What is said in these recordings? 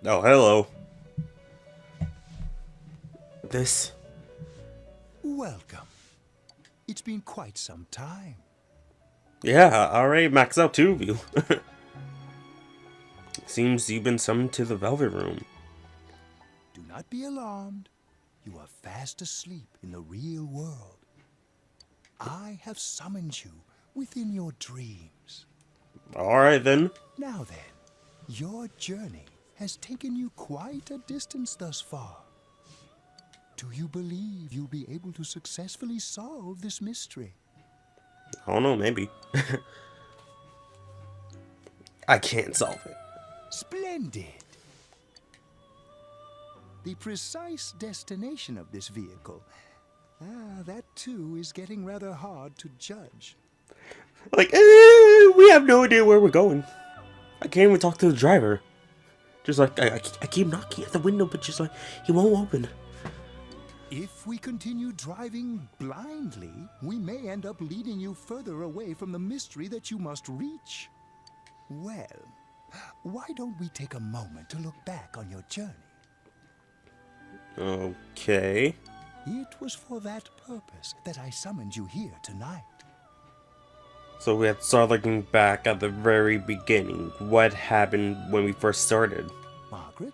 Oh, hello. This. Welcome. It's been quite some time. Yeah, already maxed out two of you. Seems you've been summoned to the Velvet Room. Do not be alarmed. You are fast asleep in the real world. I have summoned you within your dreams. Alright then. Now then, your journey has taken you quite a distance thus far. Do you believe you'll be able to successfully solve this mystery? I don't know, maybe. I can't solve it. Splendid! The precise destination of this vehicle, that too is getting rather hard to judge. Like, we have no idea where we're going. I can't even talk to the driver. Just like, I keep knocking at the window, but just like, he won't open. If we continue driving blindly, we may end up leading you further away from the mystery that you must reach. Well, why don't we take a moment to look back on your journey? Okay. It was for that purpose that I summoned you here tonight. So we have to start looking back at the very beginning. What happened when we first started? Margaret?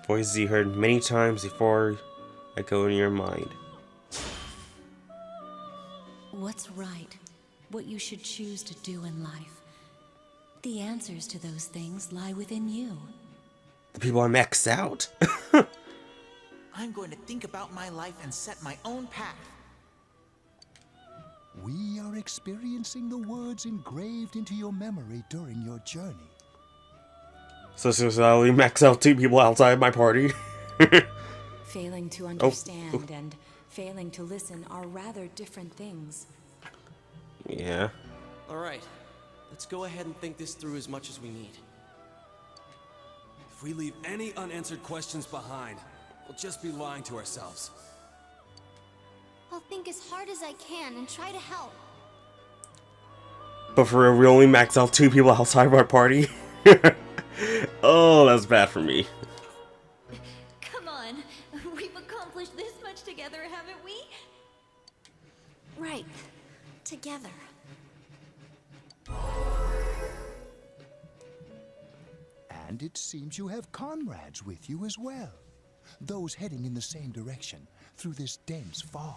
Voices you heard many times before echo in your mind. What's right? What you should choose to do in life? The answers to those things lie within you. The people I maxed out? I'm going to think about my life and set my own path. We are experiencing the words engraved into your memory during your journey. So I only max out two people outside my party. Failing to understand and failing to listen are rather different things. Yeah. Alright, let's go ahead and think this through as much as we need. If we leave any unanswered questions behind, we'll just be lying to ourselves. I'll think as hard as I can and try to help. But for real, we only max out two people outside of our party. Oh, that's bad for me. Come on, we've accomplished this much together, haven't we? Right. Together. And it seems you have comrades with you as well. Those heading in the same direction through this dense fog.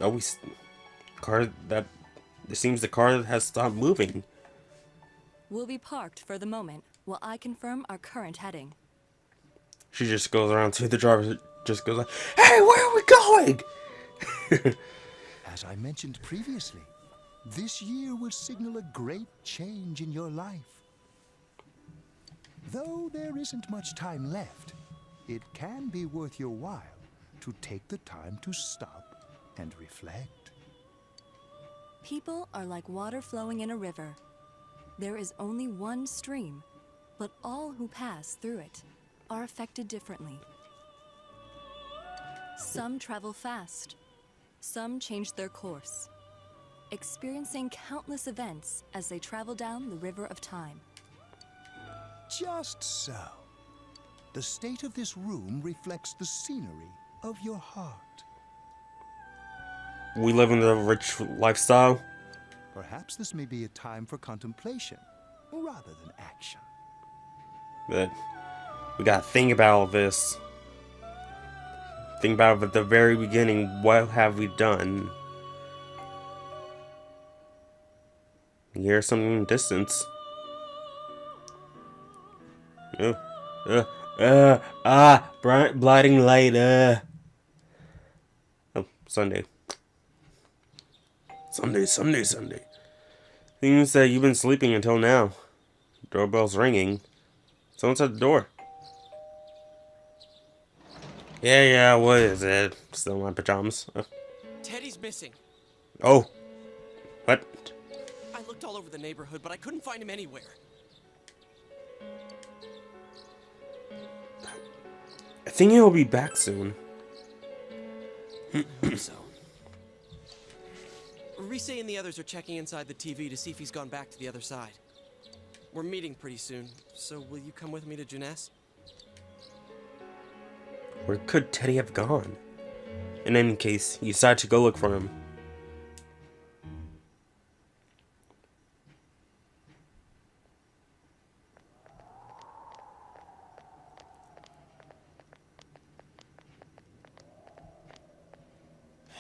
Always car that it seems the car has stopped moving. We'll be parked for the moment while I confirm our current heading. She just goes around to the driver, just goes like, "Hey, where are we going?" As I mentioned previously, this year will signal a great change in your life. Though there isn't much time left, it can be worth your while to take the time to stop and reflect. People are like water flowing in a river. There is only one stream, but all who pass through it are affected differently. Some travel fast. Some change their course, experiencing countless events as they travel down the river of time. Just so. The state of this room reflects the scenery of your heart. We live in a rich lifestyle. Perhaps this may be a time for contemplation rather than action. But we gotta think about all this. Think about it at the very beginning. What have we done? You hear something in the distance. Blinding light. Oh, Sunday. Sunday. Seems that you've been sleeping until now. Doorbell's ringing. Someone's at the door. Yeah, what is it? Still in my pajamas. Teddy's missing. Oh. What? I looked all over the neighborhood, but I couldn't find him anywhere. think he'll be back soon. I hope so. Rise and the others are checking inside the TV to see if he's gone back to the other side. We're meeting pretty soon, so will you come with me to Jeunesse? Where could Teddy have gone? In any case, you decide to go look for him.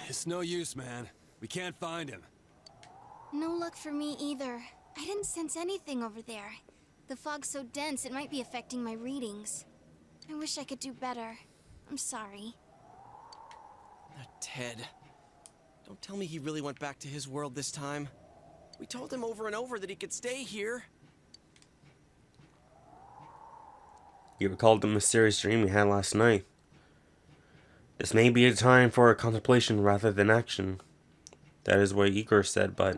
It's no use, man. We can't find him. No luck for me either. I didn't sense anything over there. The fog's so dense it might be affecting my readings. I wish I could do better. I'm sorry. Ted. Don't tell me he really went back to his world this time. We told him over and over that he could stay here. You recalled the mysterious dream we had last night. This may be a time for contemplation rather than action. That is what Igor said, but...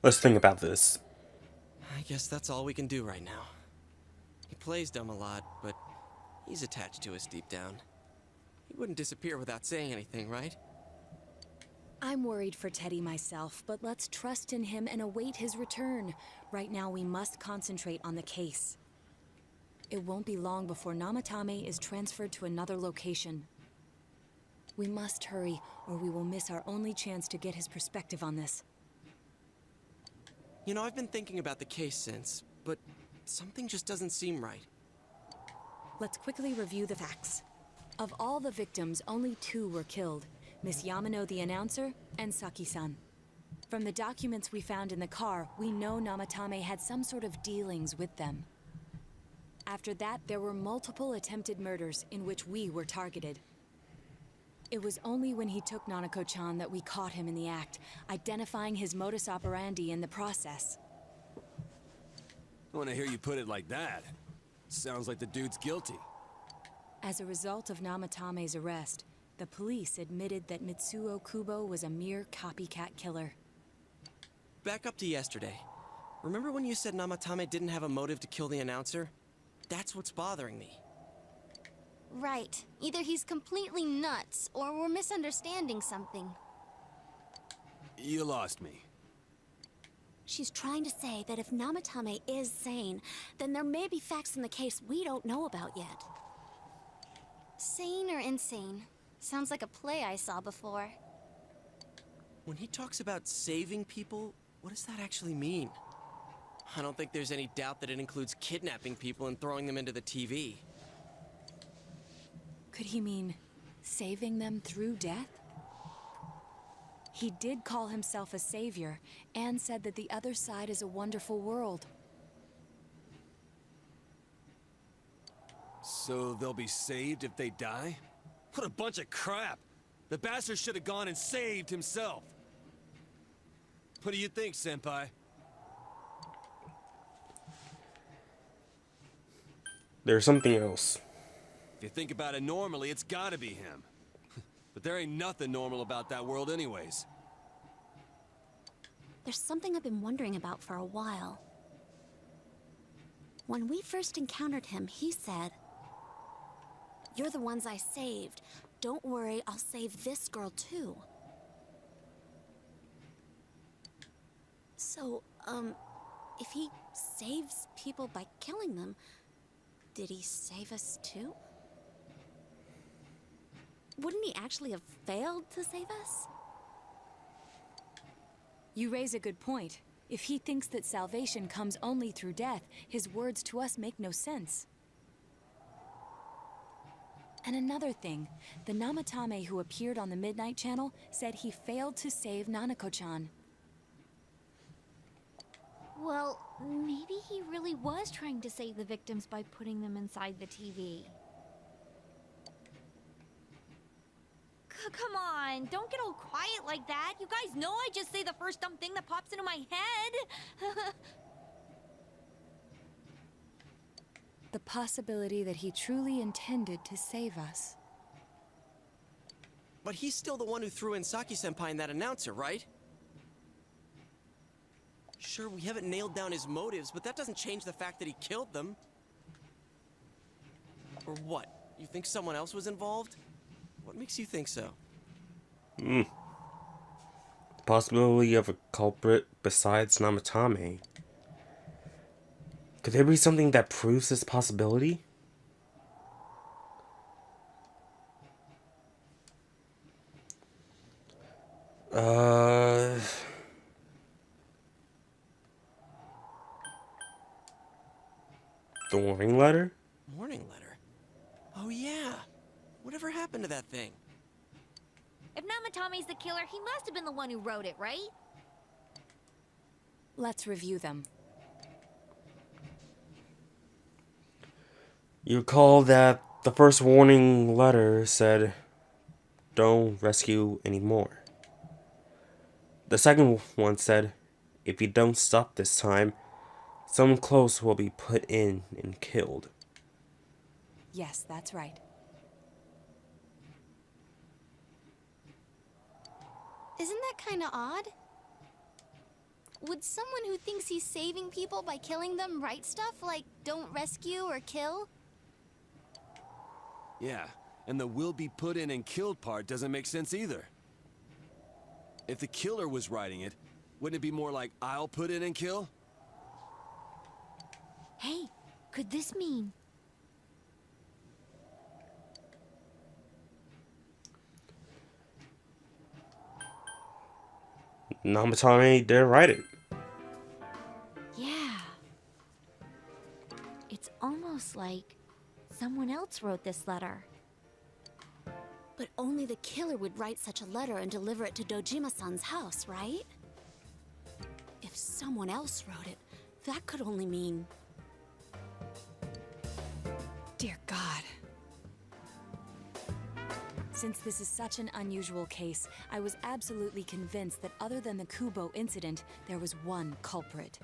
let's think about this. I guess that's all we can do right now. He plays dumb a lot, but he's attached to us deep down. He wouldn't disappear without saying anything, right? I'm worried for Teddy myself, but let's trust in him and await his return. Right now, we must concentrate on the case. It won't be long before Namatame is transferred to another location. We must hurry, or we will miss our only chance to get his perspective on this. You know, I've been thinking about the case since, but something just doesn't seem right. Let's quickly review the facts. Of all the victims, only 2 were killed. Miss Yamano the announcer, and Saki-san. From the documents we found in the car, we know Namatame had some sort of dealings with them. After that, there were multiple attempted murders in which we were targeted. It was only when he took Nanako-chan that we caught him in the act, identifying his modus operandi in the process. When I hear you put it like that, sounds like the dude's guilty. As a result of Namatame's arrest, the police admitted that Mitsuo Kubo was a mere copycat killer. Back up to yesterday. Remember when you said Namatame didn't have a motive to kill the announcer? That's what's bothering me. Right. Either he's completely nuts, or we're misunderstanding something. You lost me. She's trying to say that if Namatame is sane, then there may be facts in the case we don't know about yet. Sane or insane? Sounds like a play I saw before. When he talks about saving people, what does that actually mean? I don't think there's any doubt that it includes kidnapping people and throwing them into the TV. Could he mean saving them through death? He did call himself a savior and said that the other side is a wonderful world. So they'll be saved if they die? What a bunch of crap! The bastard should have gone and saved himself. What do you think, Senpai? There's something else. If you think about it normally, it's gotta be him. But there ain't nothing normal about that world anyways. There's something I've been wondering about for a while. When we first encountered him, he said, "You're the ones I saved. Don't worry, I'll save this girl too." So, if he saves people by killing them, did he save us too? Wouldn't he actually have failed to save us? You raise a good point. If he thinks that salvation comes only through death, his words to us make no sense. And another thing, the Namatame who appeared on the Midnight Channel said he failed to save Nanako-chan. Well, maybe he really was trying to save the victims by putting them inside the TV. Come on, don't get all quiet like that. You guys know I just say the first dumb thing that pops into my head. The possibility that he truly intended to save us. But he's still the one who threw in Saki-senpai and that announcer, right? Sure, we haven't nailed down his motives, but that doesn't change the fact that he killed them. Or what? You think someone else was involved? What makes you think so? Possibility of a culprit besides Namatame. Could there be something that proves this possibility? Uh... The warning letter? Warning letter? Oh yeah. Whatever happened to that thing? If Namatame's the killer, he must have been the one who wrote it, right? Let's review them. You recall that the first warning letter said, "Don't rescue anymore." The second one said, "If you don't stop this time, someone close will be put in and killed." Yes, that's right. Isn't that kind of odd? Would someone who thinks he's saving people by killing them write stuff like "don't rescue" or "kill"? Yeah, and the "will be put in and killed" part doesn't make sense either. If the killer was writing it, wouldn't it be more like "I'll put in and kill"? Hey, could this mean... Namatame didn't write it. Yeah. It's almost like someone else wrote this letter. But only the killer would write such a letter and deliver it to Dojima-san's house, right? If someone else wrote it, that could only mean... Dear God. Since this is such an unusual case, I was absolutely convinced that other than the Kubo incident, there was one culprit.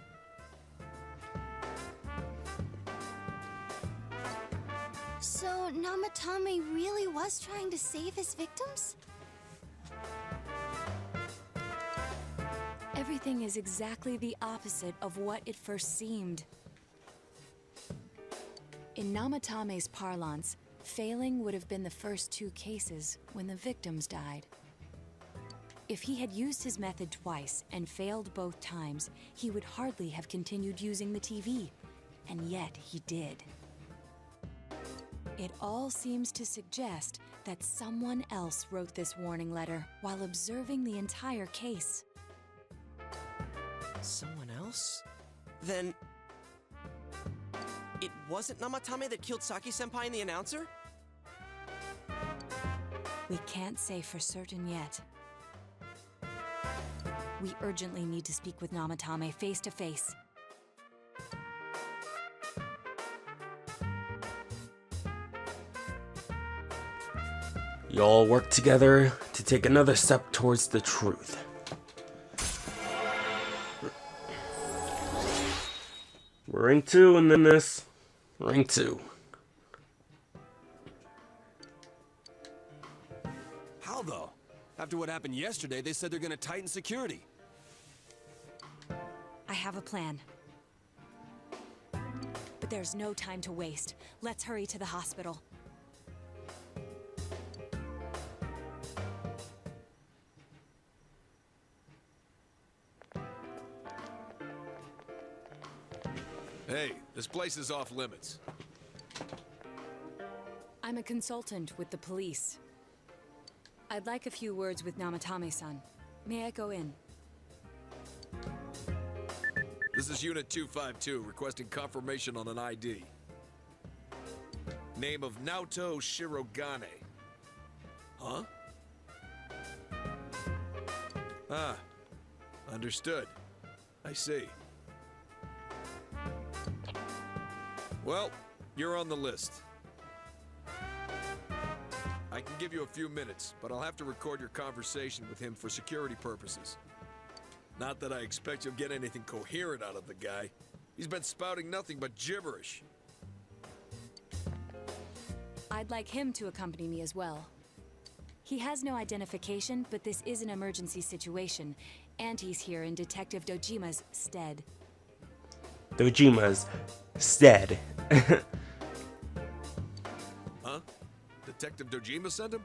So Namatame really was trying to save his victims? Everything is exactly the opposite of what it first seemed. In Namatame's parlance, failing would have been the first two cases when the victims died. If he had used his method twice and failed both times, he would hardly have continued using the TV, and yet he did. It all seems to suggest that someone else wrote this warning letter while observing the entire case. Someone else? Then... it wasn't Namatame that killed Saki-senpai and the announcer? We can't say for certain yet. We urgently need to speak with Namatame face to face. Y'all work together to take another step towards the truth. We're ring 2 and then this. Ring 2. How though? After what happened yesterday, they said they're gonna tighten security. I have a plan. But there's no time to waste. Let's hurry to the hospital. Hey, this place is off limits. I'm a consultant with the police. I'd like a few words with Namatame-san. May I go in? This is Unit 252, requesting confirmation on an ID. Name of Naoto Shirogane. Huh? Ah, understood. I see. Well, you're on the list. I can give you a few minutes, but I'll have to record your conversation with him for security purposes. Not that I expect you'll get anything coherent out of the guy. He's been spouting nothing but gibberish. I'd like him to accompany me as well. He has no identification, but this is an emergency situation. And he's here in Detective Dojima's stead. Dojima's stead. Huh? Detective Dojima sent him?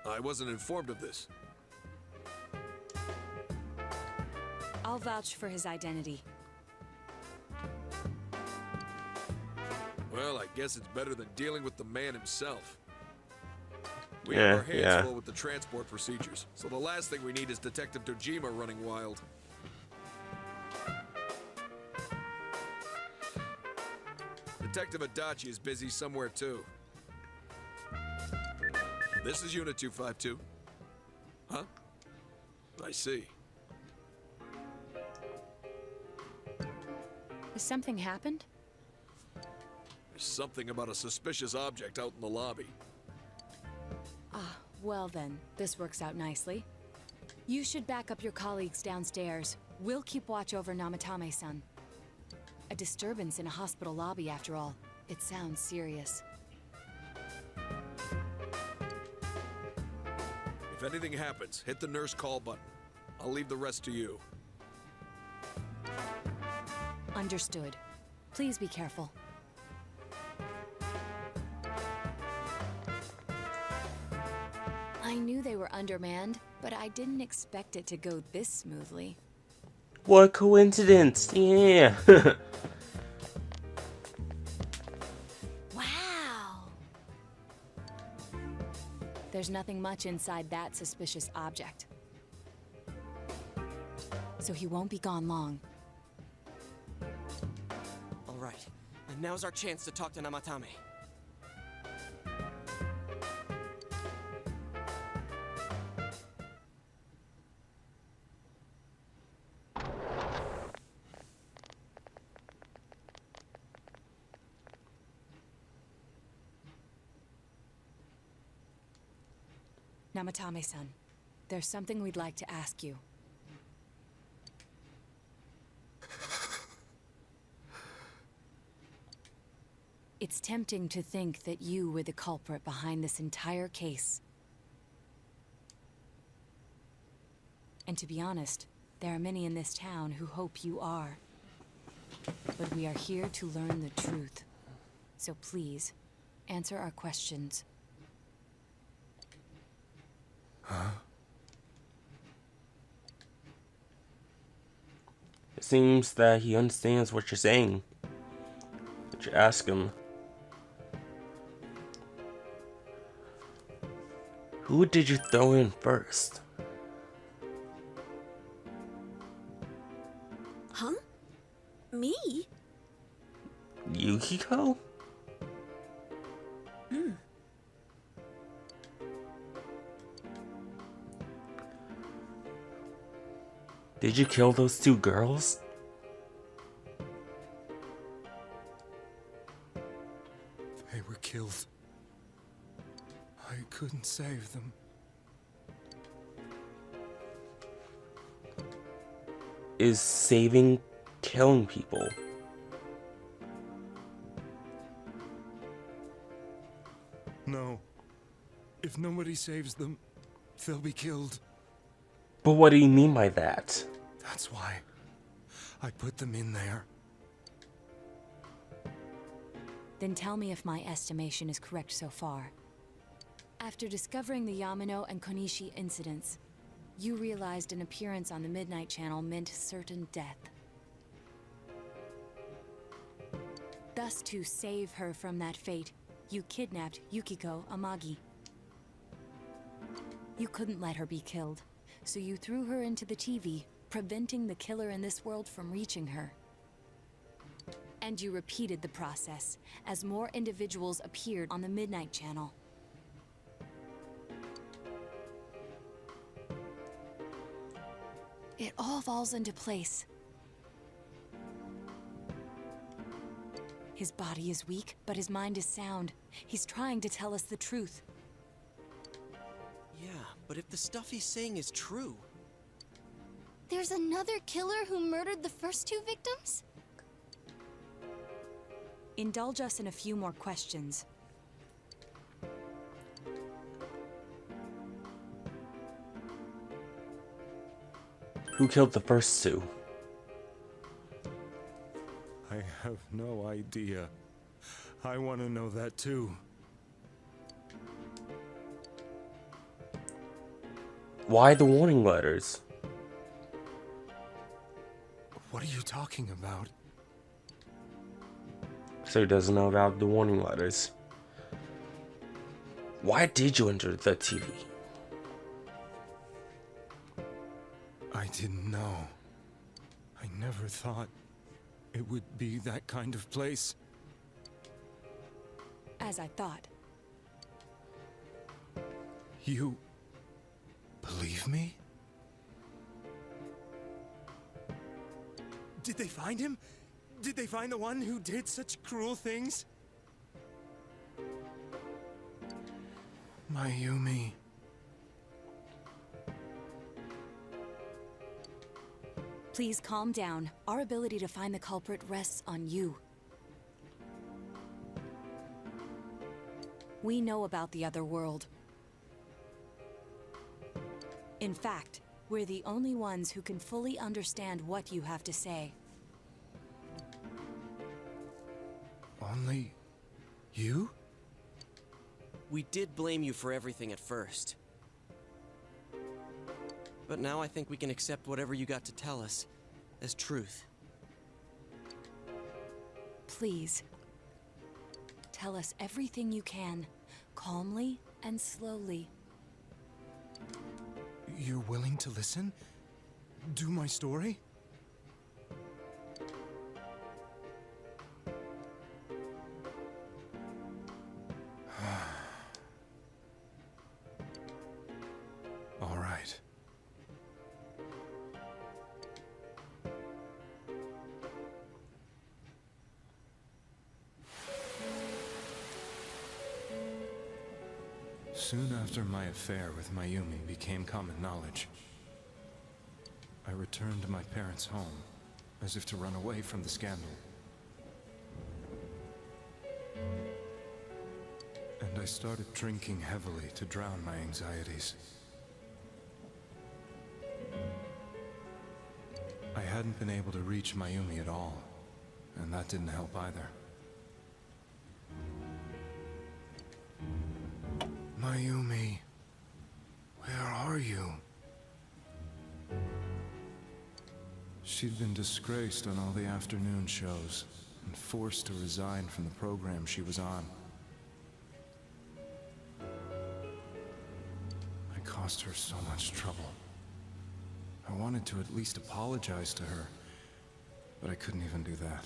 I wasn't informed of this. I'll vouch for his identity. Well, I guess it's better than dealing with the man himself. We have our hands full with the transport procedures, so the last thing we need is Detective Dojima running wild. Detective Adachi is busy somewhere too. This is Unit 252. Huh? I see. Has something happened? There's something about a suspicious object out in the lobby. Ah, well then, this works out nicely. You should back up your colleagues downstairs. We'll keep watch over Namatame-san. A disturbance in a hospital lobby, after all. It sounds serious. If anything happens, hit the nurse call button. I'll leave the rest to you. Understood. Please be careful. I knew they were undermanned, but I didn't expect it to go this smoothly. What a coincidence! Yeah. Wow! There's nothing much inside that suspicious object. So he won't be gone long. All right, and now's our chance to talk to Namatame. Namatame-san, there's something we'd like to ask you. It's tempting to think that you were the culprit behind this entire case. And to be honest, there are many in this town who hope you are. But we are here to learn the truth. So please, answer our questions. Huh? It seems that he understands what you're saying. But you ask him. Who did you throw in first? Huh? Me? Yukiko? Did you kill those two girls? They were killed. I couldn't save them. Is saving killing people? No. If nobody saves them, they'll be killed. But what do you mean by that? That's why I put them in there. Then tell me if my estimation is correct so far. After discovering the Yamano and Konishi incidents, you realized an appearance on the Midnight Channel meant certain death. Thus, to save her from that fate, you kidnapped Yukiko Amagi. You couldn't let her be killed, so you threw her into the TV, preventing the killer in this world from reaching her. And you repeated the process as more individuals appeared on the Midnight Channel. It all falls into place. His body is weak, but his mind is sound. He's trying to tell us the truth. Yeah, but if the stuff he's saying is true... There's another killer who murdered the first two victims? Indulge us in a few more questions. Who killed the first two? I have no idea. I want to know that too. Why the warning letters? What are you talking about? So he doesn't know about the warning letters. Why did you enter the TV? I didn't know. I never thought it would be that kind of place. As I thought. You believe me? Did they find him? Did they find the one who did such cruel things? Mayumi. Please calm down. Our ability to find the culprit rests on you. We know about the other world. In fact, we're the only ones who can fully understand what you have to say. Only you? We did blame you for everything at first. But now I think we can accept whatever you got to tell us as truth. Please. Tell us everything you can, calmly and slowly. You're willing to listen? Do my story? All right. Soon after my affair with Mayumi became common knowledge, I returned to my parents' home, as if to run away from the scandal. And I started drinking heavily to drown my anxieties. I hadn't been able to reach Mayumi at all, and that didn't help either. Mayumi, where are you? She'd been disgraced on all the afternoon shows and forced to resign from the program she was on. I caused her so much trouble. I wanted to at least apologize to her, but I couldn't even do that.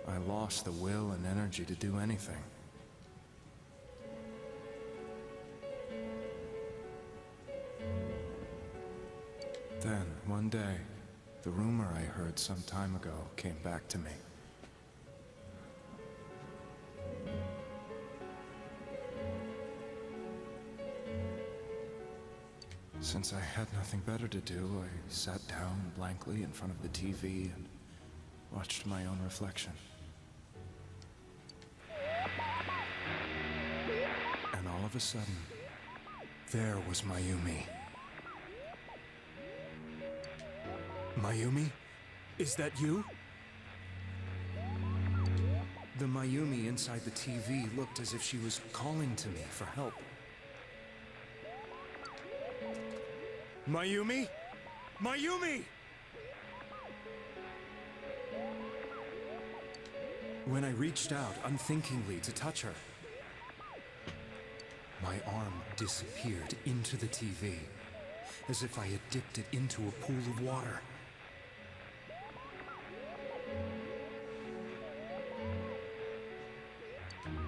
I lost the will and energy to do anything. Then, one day, the rumor I heard some time ago came back to me. Since I had nothing better to do, I sat down blankly in front of the TV and watched my own reflection. And all of a sudden, there was Mayumi. Mayumi? Is that you? The Mayumi inside the TV looked as if she was calling to me for help. Mayumi? Mayumi! When I reached out unthinkingly to touch her, my arm disappeared into the TV, as if I had dipped it into a pool of water.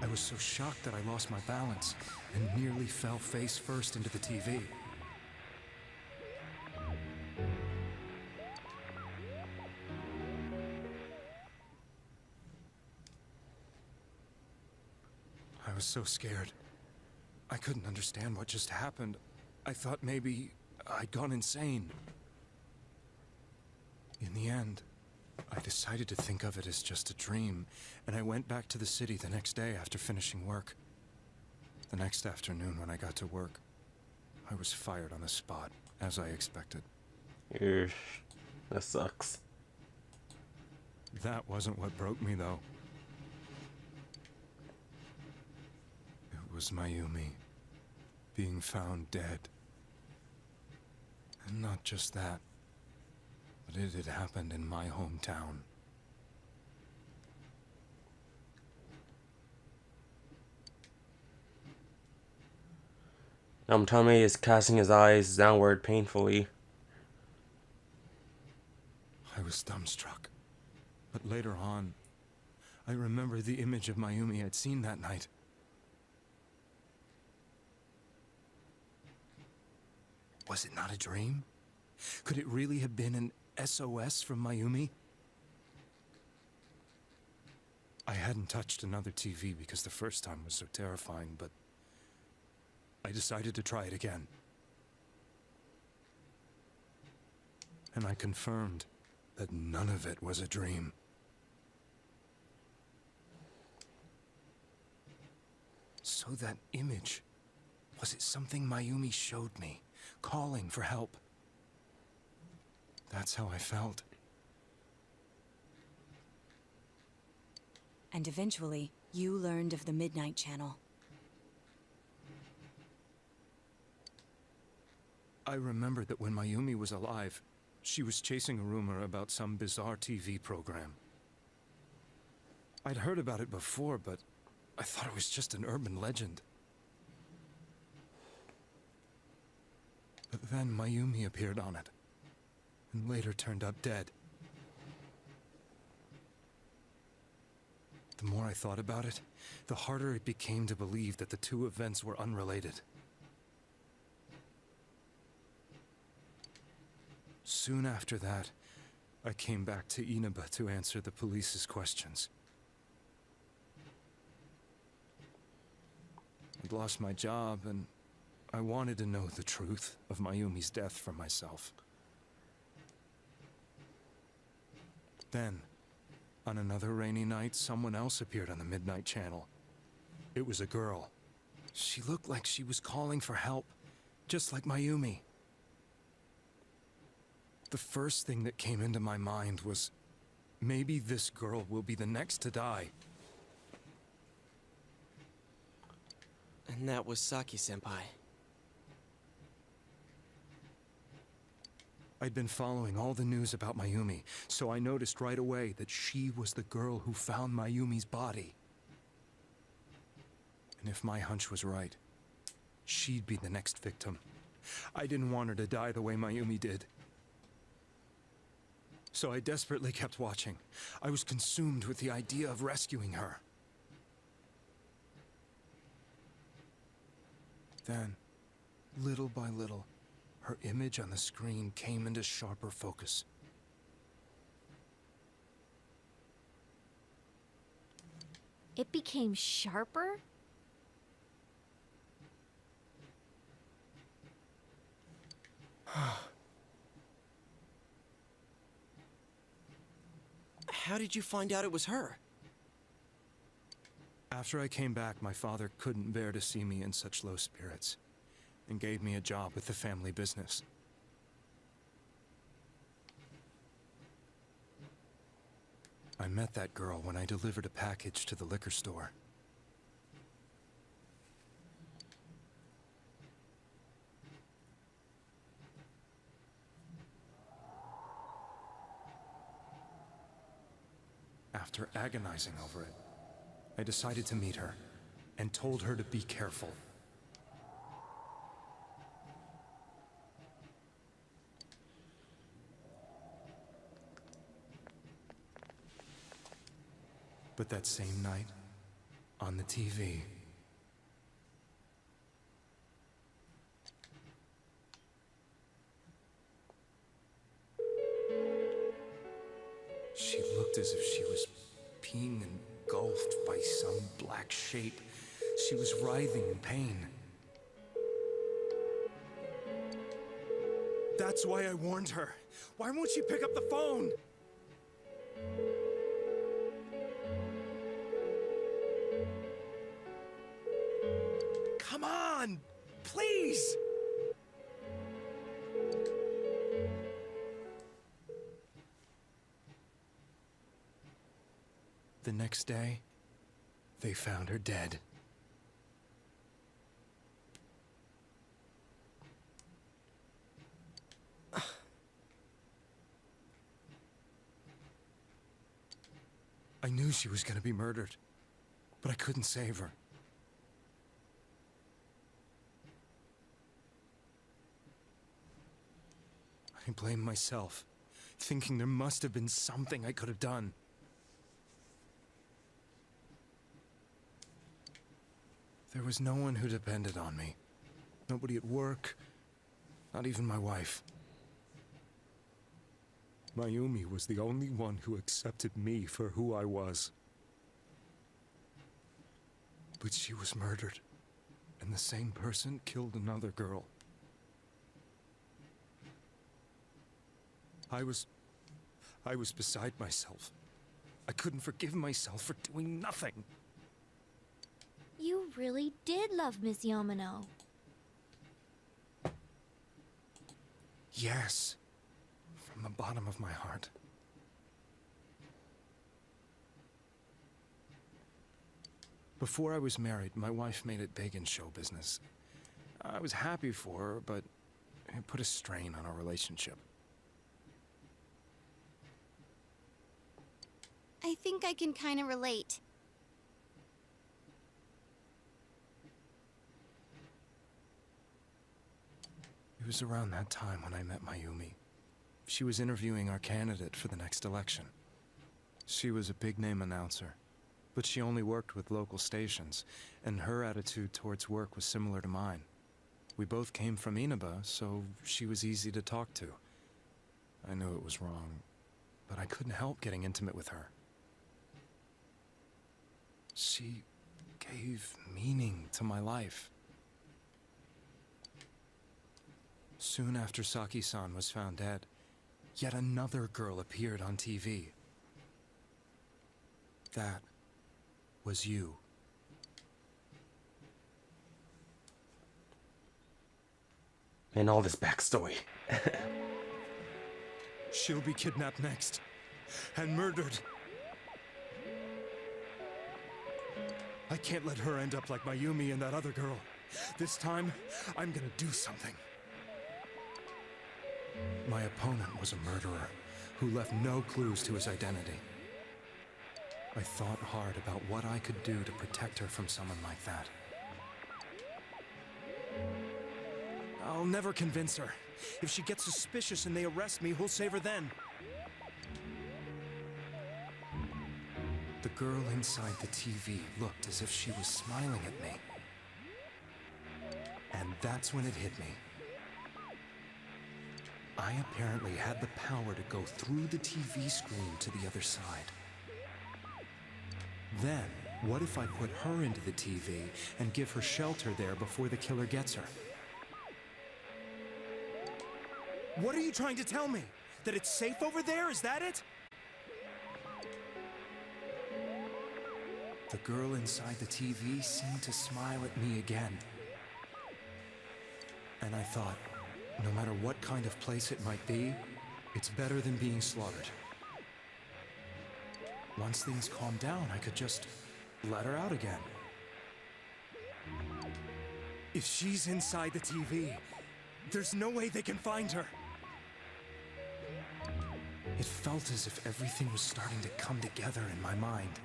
I was so shocked that I lost my balance and nearly fell face first into the TV. I was so scared. I couldn't understand what just happened. I thought maybe I'd gone insane. In the end, I decided to think of it as just a dream, and I went back to the city the next day after finishing work. The next afternoon when I got to work, I was fired on the spot, as I expected. Eesh, that sucks. That wasn't what broke me, though. It was Mayumi being found dead. And not just that, but it had happened in my hometown. Namatame is casting his eyes downward painfully. I was dumbstruck. But later on, I remember the image of Mayumi I'd seen that night. Was it not a dream? Could it really have been an SOS from Mayumi? I hadn't touched another TV because the first time was so terrifying, but I decided to try it again. And I confirmed that none of it was a dream. So that image, was it something Mayumi showed me, calling for help? That's how I felt. And eventually, you learned of the Midnight Channel. I remembered that when Mayumi was alive, she was chasing a rumor about some bizarre TV program. I'd heard about it before, but I thought it was just an urban legend. But then Mayumi appeared on it, and later turned up dead. The more I thought about it, the harder it became to believe that the two events were unrelated. Soon after that, I came back to Inaba to answer the police's questions. I'd lost my job, and I wanted to know the truth of Mayumi's death for myself. Then, on another rainy night, someone else appeared on the Midnight Channel. It was a girl. She looked like she was calling for help, just like Mayumi. The first thing that came into my mind was, maybe this girl will be the next to die. And that was Saki-senpai. I'd been following all the news about Mayumi, so I noticed right away that she was the girl who found Mayumi's body. And if my hunch was right, she'd be the next victim. I didn't want her to die the way Mayumi did. So I desperately kept watching. I was consumed with the idea of rescuing her. Then, little by little, her image on the screen came into sharper focus. It became sharper? How did you find out it was her? After I came back, my father couldn't bear to see me in such low spirits, and gave me a job with the family business. I met that girl when I delivered a package to the liquor store. After agonizing over it, I decided to meet her, and told her to be careful. But that same night, on the TV, she looked as if she was being engulfed by some black shape. She was writhing in pain. That's why I warned her. Why won't she pick up the phone? Come on! Please! The next day, they found her dead. I knew she was gonna be murdered, but I couldn't save her. I blame myself, thinking there must have been something I could have done. There was no one who depended on me. Nobody at work, not even my wife. Mayumi was the only one who accepted me for who I was. But she was murdered, and the same person killed another girl. I was beside myself. I couldn't forgive myself for doing nothing. You really did love Miss Yamano. Yes, from the bottom of my heart. Before I was married, my wife made it big in show business. I was happy for her, but it put a strain on our relationship. I think I can kind of relate. It was around that time when I met Mayumi. She was interviewing our candidate for the next election. She was a big-name announcer, but she only worked with local stations, and her attitude towards work was similar to mine. We both came from Inaba, so she was easy to talk to. I knew it was wrong, but I couldn't help getting intimate with her. She gave meaning to my life. Soon after Saki-san was found dead, yet another girl appeared on TV. That was you. And all this backstory. She'll be kidnapped next, and murdered. I can't let her end up like Mayumi and that other girl. This time, I'm gonna do something. My opponent was a murderer who left no clues to his identity. I thought hard about what I could do to protect her from someone like that. I'll never convince her. If she gets suspicious and they arrest me, who'll save her then? The girl inside the TV looked as if she was smiling at me. And that's when it hit me. I apparently had the power to go through the TV screen to the other side. Then, what if I put her into the TV and give her shelter there before the killer gets her? What are you trying to tell me? That it's safe over there? Is that it? The girl inside the TV seemed to smile at me again. And I thought, no matter what kind of place it might be, it's better than being slaughtered. Once things calmed down, I could just let her out again. If she's inside the TV, there's no way they can find her. It felt as if everything was starting to come together in my mind.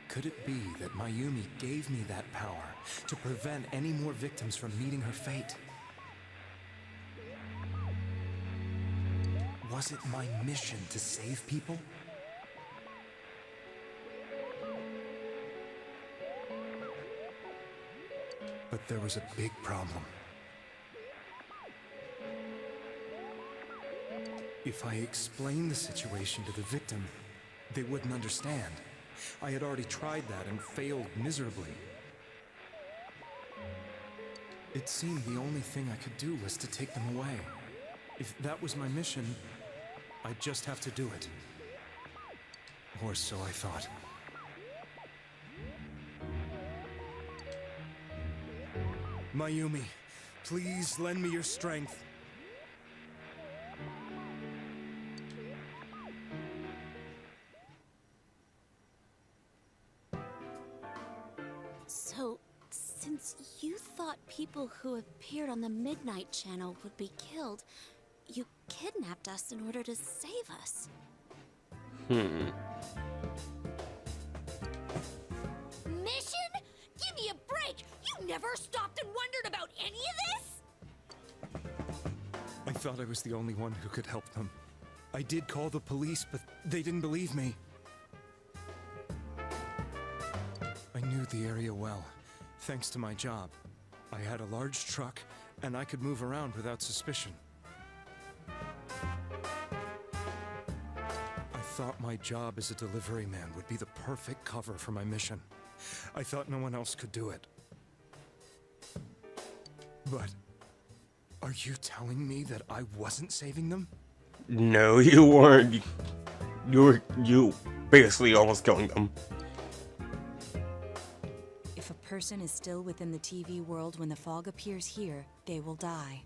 Could it be that Mayumi gave me that power to prevent any more victims from meeting her fate? Was it my mission to save people? But there was a big problem. If I explained the situation to the victim, they wouldn't understand. I had already tried that and failed miserably. It seemed the only thing I could do was to take them away. If that was my mission, I'd just have to do it. Or so I thought. Mayumi, please lend me your strength. Since you thought people who appeared on the Midnight Channel would be killed, you kidnapped us in order to save us. Hmm. Mission? Give me a break! You never stopped and wondered about any of this? I thought I was the only one who could help them. I did call the police, but they didn't believe me. I knew the area well, thanks to my job. I had a large truck, and I could move around without suspicion. I thought my job as a delivery man would be the perfect cover for my mission. I thought no one else could do it. But are you telling me that I wasn't saving them? No, you weren't. You basically almost killing them. If a person is still within the TV world when the fog appears here, they will die.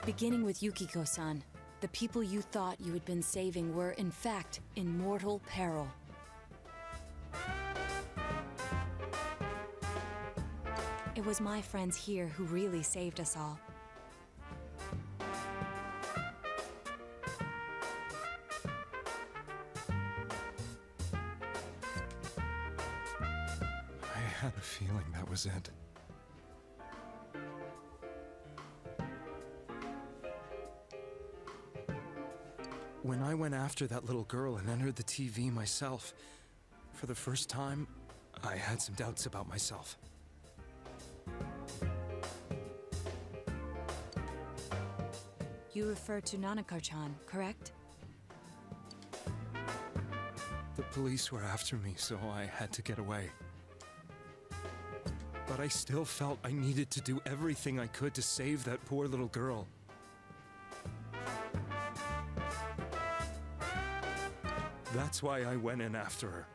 Beginning with Yukiko-san, the people you thought you had been saving were, in fact, in mortal peril. It was my friends here who really saved us all. I had a feeling that was it. When I went after that little girl and entered the TV myself, for the first time, I had some doubts about myself. You refer to Nanako-chan, correct? The police were after me, so I had to get away. But I still felt I needed to do everything I could to save that poor little girl. That's why I went in after her.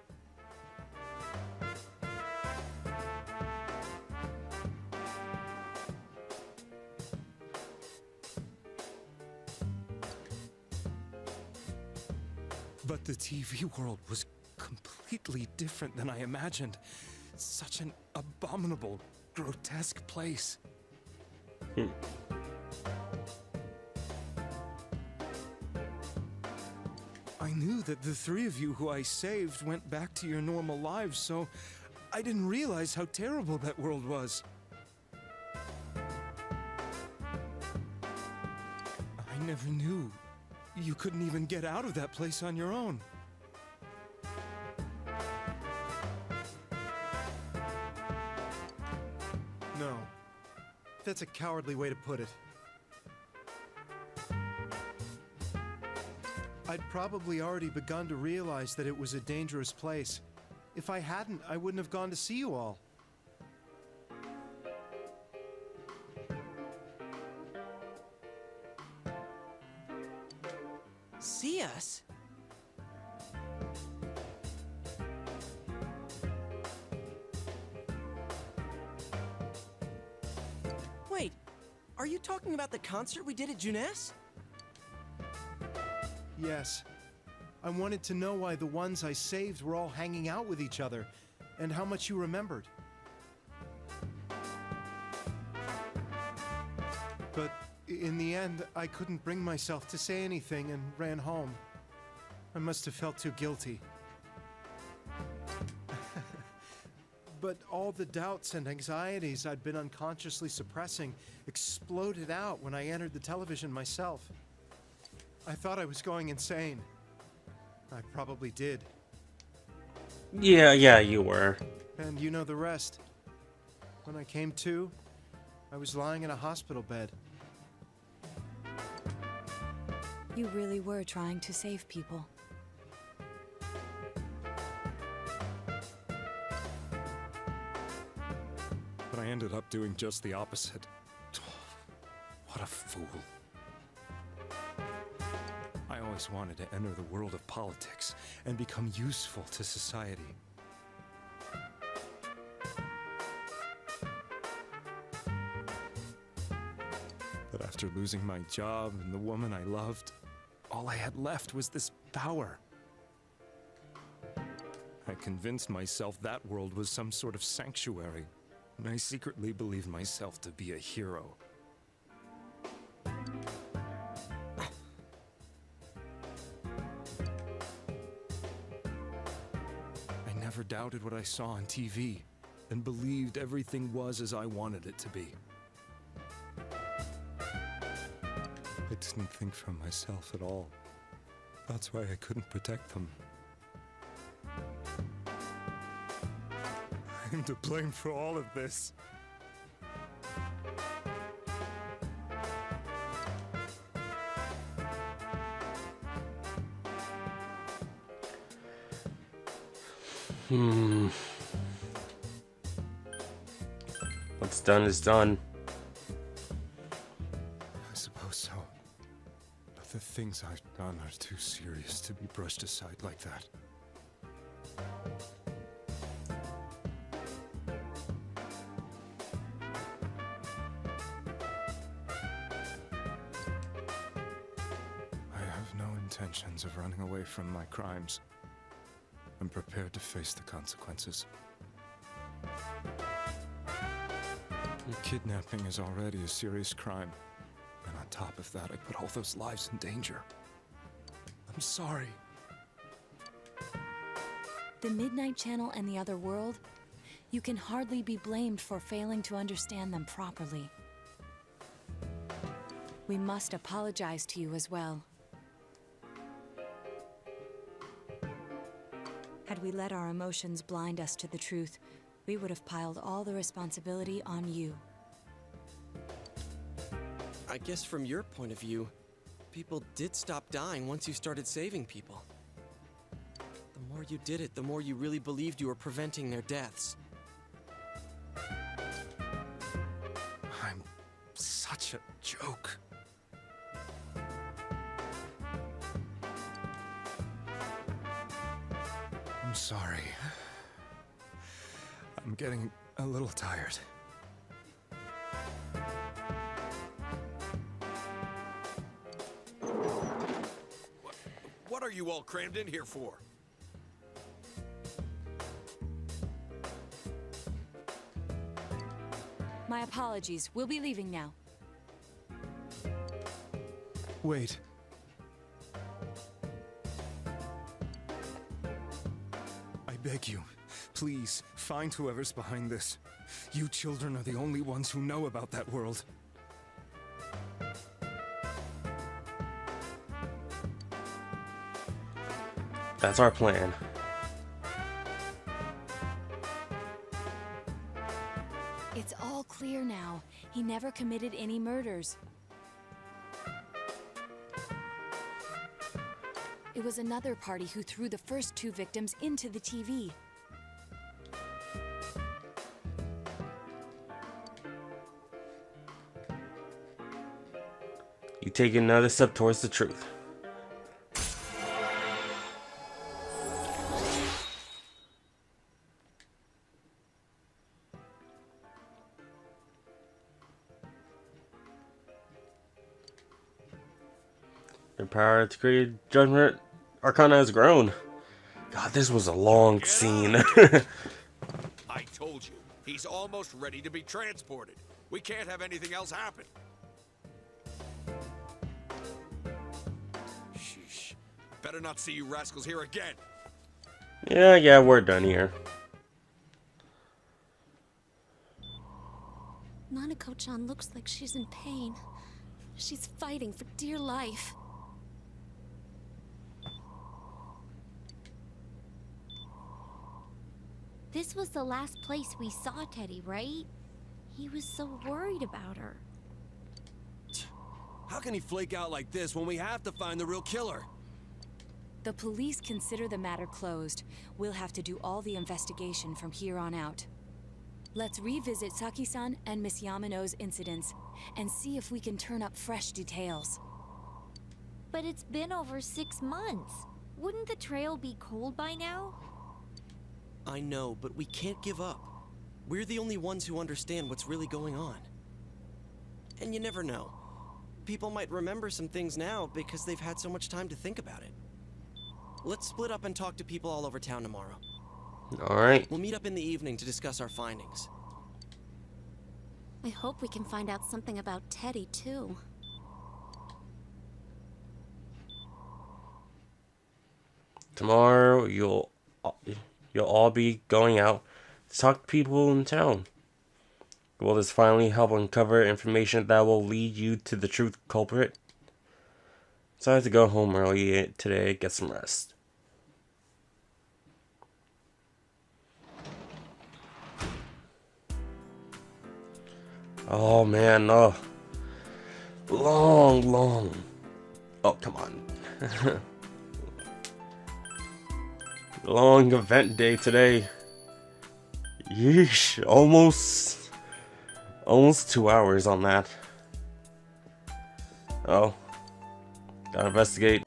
But the TV world was completely different than I imagined. Such an abominable, grotesque place. I knew that the three of you who I saved went back to your normal lives, so I didn't realize how terrible that world was. I never knew you couldn't even get out of that place on your own. No. That's a cowardly way to put it. I'd probably already begun to realize that it was a dangerous place. If I hadn't, I wouldn't have gone to see you all. See us? Wait, are you talking about the concert we did at Junes? Yes. I wanted to know why the ones I saved were all hanging out with each other, and how much you remembered. But in the end, I couldn't bring myself to say anything and ran home. I must have felt too guilty. But all the doubts and anxieties I'd been unconsciously suppressing exploded out when I entered the television myself. I thought I was going insane. I probably did. Yeah, you were. And you know the rest. When I came to, I was lying in a hospital bed. You really were trying to save people. But I ended up doing just the opposite. What a fool. I always wanted to enter the world of politics and become useful to society. But after losing my job and the woman I loved, all I had left was this power. I convinced myself that world was some sort of sanctuary, and I secretly believed myself to be a hero. I never doubted what I saw on TV, and believed everything was as I wanted it to be. I didn't think for myself at all. That's why I couldn't protect them. I'm to blame for all of this. What's done is done. I suppose so. But the things I've done are too serious to be brushed aside like that. I have no intentions of running away from my crimes. I'm prepared to face the consequences. Kidnapping is already a serious crime. And on top of that, I put all those lives in danger. I'm sorry. The Midnight Channel and the other world, you can hardly be blamed for failing to understand them properly. We must apologize to you as well. Had we let our emotions blind us to the truth, we would have piled all the responsibility on you. I guess from your point of view, people did stop dying once you started saving people. The more you did it, the more you really believed you were preventing their deaths. I'm such a joke. I'm sorry. I'm getting a little tired. What are you all crammed in here for? My apologies. We'll be leaving now. Wait. I beg you, please, find whoever's behind this. You children are the only ones who know about that world. That's our plan. It's all clear now. He never committed any murders. It was another party who threw the first two victims into the TV. You take another step towards the truth. Your power to create judgment arcana has grown. God, this was a long scene. I told you, he's almost ready to be transported. We can't have anything else happen. Sheesh. Better not see you rascals here again. Yeah, we're done here. Nanako-chan looks like she's in pain. She's fighting for dear life. This was the last place we saw Teddy, right? He was so worried about her. How can he flake out like this when we have to find the real killer? The police consider the matter closed. We'll have to do all the investigation from here on out. Let's revisit Saki-san and Miss Yamano's incidents and see if we can turn up fresh details. But it's been over 6 months. Wouldn't the trail be cold by now? I know, but we can't give up. We're the only ones who understand what's really going on. And you never know. people might remember some things now because they've had so much time to think about it. Let's split up and talk to people all over town tomorrow. Alright. We'll meet up in the evening to discuss our findings. I hope we can find out something about Teddy, too. Tomorrow you'll all be going out to talk to people in town. Will this finally help uncover information that will lead you to the true culprit? So I have to go home early today, get some rest. Oh man, oh. Long. Oh, come on. Long event day today. Yeesh, almost 2 hours on that. Oh, gotta investigate.